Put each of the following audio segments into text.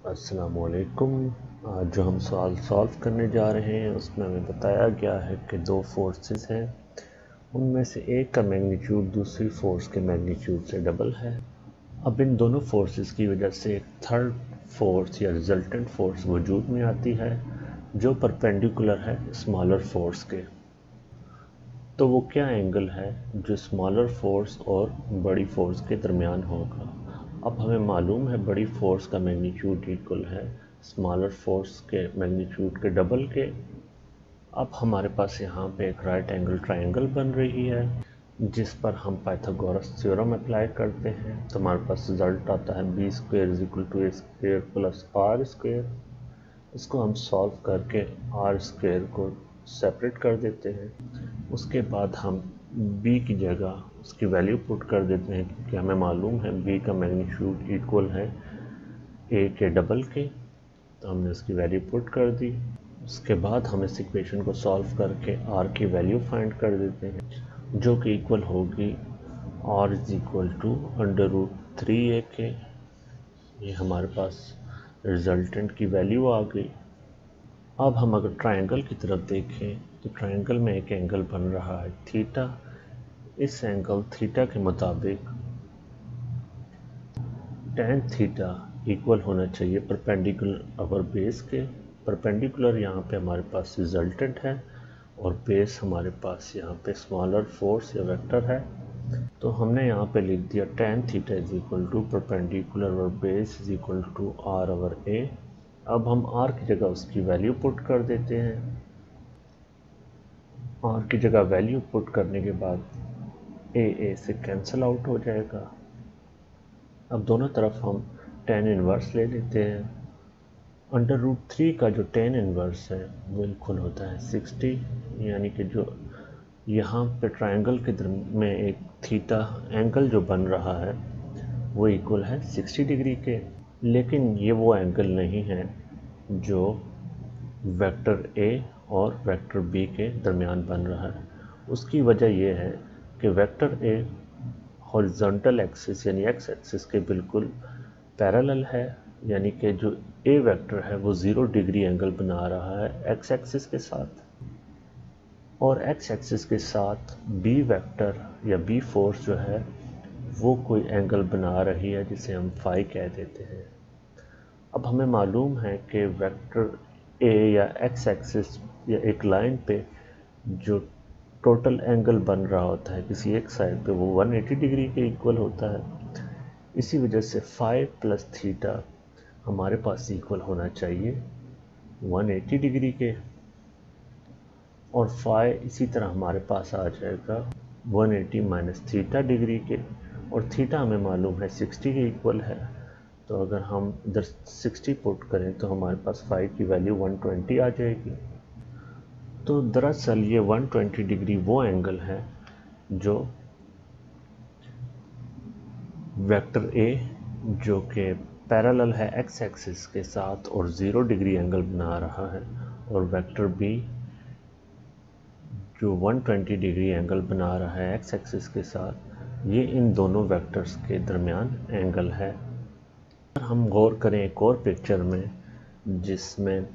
अस्सलामुअलैकुम। आज जो हम सवाल सॉल्व करने जा रहे हैं उसमें हमें बताया गया है कि दो फोर्सेस हैं, उनमें से एक का मैग्नीट्यूड दूसरी फोर्स के मैग्नीट्यूड से डबल है। अब इन दोनों फोर्सेस की वजह से एक थर्ड फोर्स या रिजल्टेंट फोर्स वजूद में आती है जो परपेंडिकुलर है स्मॉलर फोर्स के। तो वो क्या एंगल है जो स्मॉलर फोर्स और बड़ी फोर्स के दरमियान होगा। अब हमें मालूम है बड़ी फोर्स का मैग्नीट्यूड इक्वल है स्मॉलर फोर्स के मैग्नीट्यूड के डबल के। अब हमारे पास यहाँ पे एक राइट एंगल ट्रायंगल बन रही है जिस पर हम पाइथागोरस थ्योरम अप्लाई करते हैं, तो हमारे पास रिजल्ट आता है B square is equal to A square plus R square. इसको हम सॉल्व करके आर स्क्वायर को सेपरेट कर देते हैं। उसके बाद हम b की जगह उसकी वैल्यू पुट कर देते हैं क्योंकि हमें मालूम है b का मैग्नीट्यूड इक्वल है a के डबल के, तो हमने उसकी वैल्यू पुट कर दी। उसके बाद हम इस इक्वेशन को सॉल्व करके r की वैल्यू फाइंड कर देते हैं जो कि इक्वल होगी r is equal to √3a के। ये हमारे पास रिजल्टेंट की वैल्यू आ गई। अब हम अगर ट्रायंगल की तरफ देखें तो ट्रायंगल में एक एंगल बन रहा है थीटा। इस एंगल थीटा के मुताबिक tan थीटा इक्वल होना चाहिए परपेंडिकुलर अवर बेस के। परपेंडिकुलर यहाँ पे हमारे पास रिजल्टेंट है और बेस हमारे पास यहाँ पे स्मॉलर फोर्स या वेक्टर है। तो हमने यहाँ पे लिख दिया tan theta is equal to perpendicular over base is equal to r over a। अब हम r की जगह उसकी वैल्यू पुट कर देते हैं। r की जगह वैल्यू पुट करने के बाद a से कैंसिल आउट हो जाएगा। अब दोनों तरफ हम tan इनवर्स ले लेते हैं। √3 का जो tan इनवर्स है वो इक्वल होता है 60, यानी कि जो यहाँ पे ट्रायंगल के में एक थीटा एंगल जो बन रहा है वो इक्वल है 60 डिग्री के। लेकिन ये वो एंगल नहीं है जो वेक्टर a और वेक्टर b के दरमियान बन रहा है। उसकी वजह यह है कि वेक्टर a हॉरिजॉन्टल एक्सिस यानी x एक्सिस के बिल्कुल पैरेलल है, यानी कि जो a वेक्टर है वो 0 डिग्री एंगल बना रहा है x एक्सिस के साथ, और x एक्सिस के साथ b वेक्टर या b फोर्स जो है वो कोई एंगल बना रही है जिसे हम फाई कह देते हैं। अब हमें मालूम है कि वेक्टर a या x एक्सिस या एक लाइन पे जो टोटल एंगल बन रहा होता है किसी एक साइड पे वो 180 डिग्री के इक्वल होता है। इसी वजह से फाई प्लस थीटा हमारे पास इक्वल होना चाहिए 180 डिग्री के, और फाई इसी तरह हमारे पास आ जाएगा 180 माइनस थीटा डिग्री के, और थीटा हमें मालूम है 60 के इक्वल है। तो अगर हम इधर 60 पुट करें तो हमारे पास फाई की वैल्यू 120 आ जाएगी। तो दरअसल ये 120 डिग्री वो एंगल है जो वेक्टर a जो कि पैरेलल है x एक्सिस के साथ और 0 डिग्री एंगल बना रहा है, और वेक्टर b जो 120 डिग्री एंगल बना रहा है x एक्सिस के साथ, ये इन दोनों वेक्टर्स के दरमियान एंगल है। हम गौर करें एक और पिक्चर में जिसमें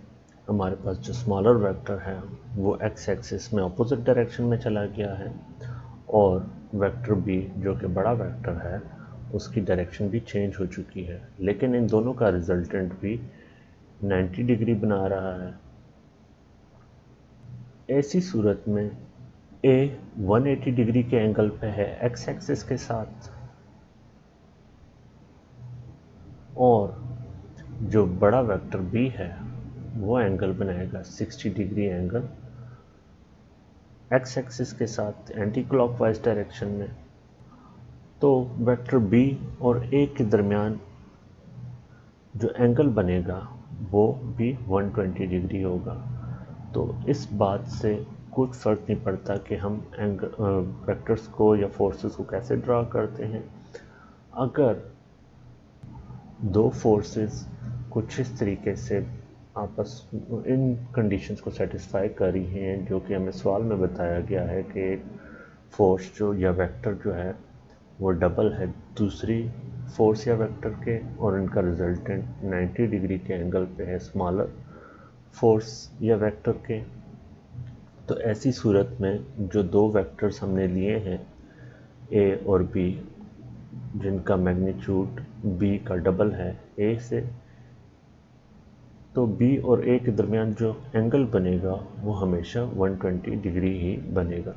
हमारे पास जो स्मॉलर वेक्टर है वो x एक्सिस में अपोजिट डायरेक्शन में चला गया है, और वेक्टर b जो कि बड़ा वेक्टर है उसकी डायरेक्शन भी चेंज हो चुकी है, लेकिन इन दोनों का रिजल्टेंट भी 90 डिग्री बना रहा है। ऐसी सूरत में a 180 डिग्री के एंगल पे है x एक्सिस के साथ, और जो बड़ा वेक्टर b है वो एंगल बनाएगा 60 डिग्री एंगल x एक्सिस के साथ एंटी क्लॉकवाइज डायरेक्शन में। तो वेक्टर b और a के दरमियान जो एंगल बनेगा वो भी 120 डिग्री होगा। तो इस बात से कुछ फ़र्क नहीं पड़ता कि हम वेक्टर्स को या फोर्सेस को कैसे ड्रा करते हैं। अगर दो फोर्सेस कुछ इस तरीके से आपस इन कंडीशंस को सेटिस्फाई कर रही हैं जो कि हमें सवाल में बताया गया है कि एक फोर्स जो या वेक्टर जो है वो डबल है दूसरी फोर्स या वेक्टर के, और इनका रिजल्टेंट 90 डिग्री के एंगल पे है स्मॉलर फोर्स या वेक्टर के। तो ऐसी सूरत में जो दो वेक्टर्स हमने लिए हैं ए और बी, जिनका मैग्नीट्यूड बी का डबल है ए से, तो बी और ए के दरमियान जो एंगल बनेगा वो हमेशा 120 डिग्री ही बनेगा।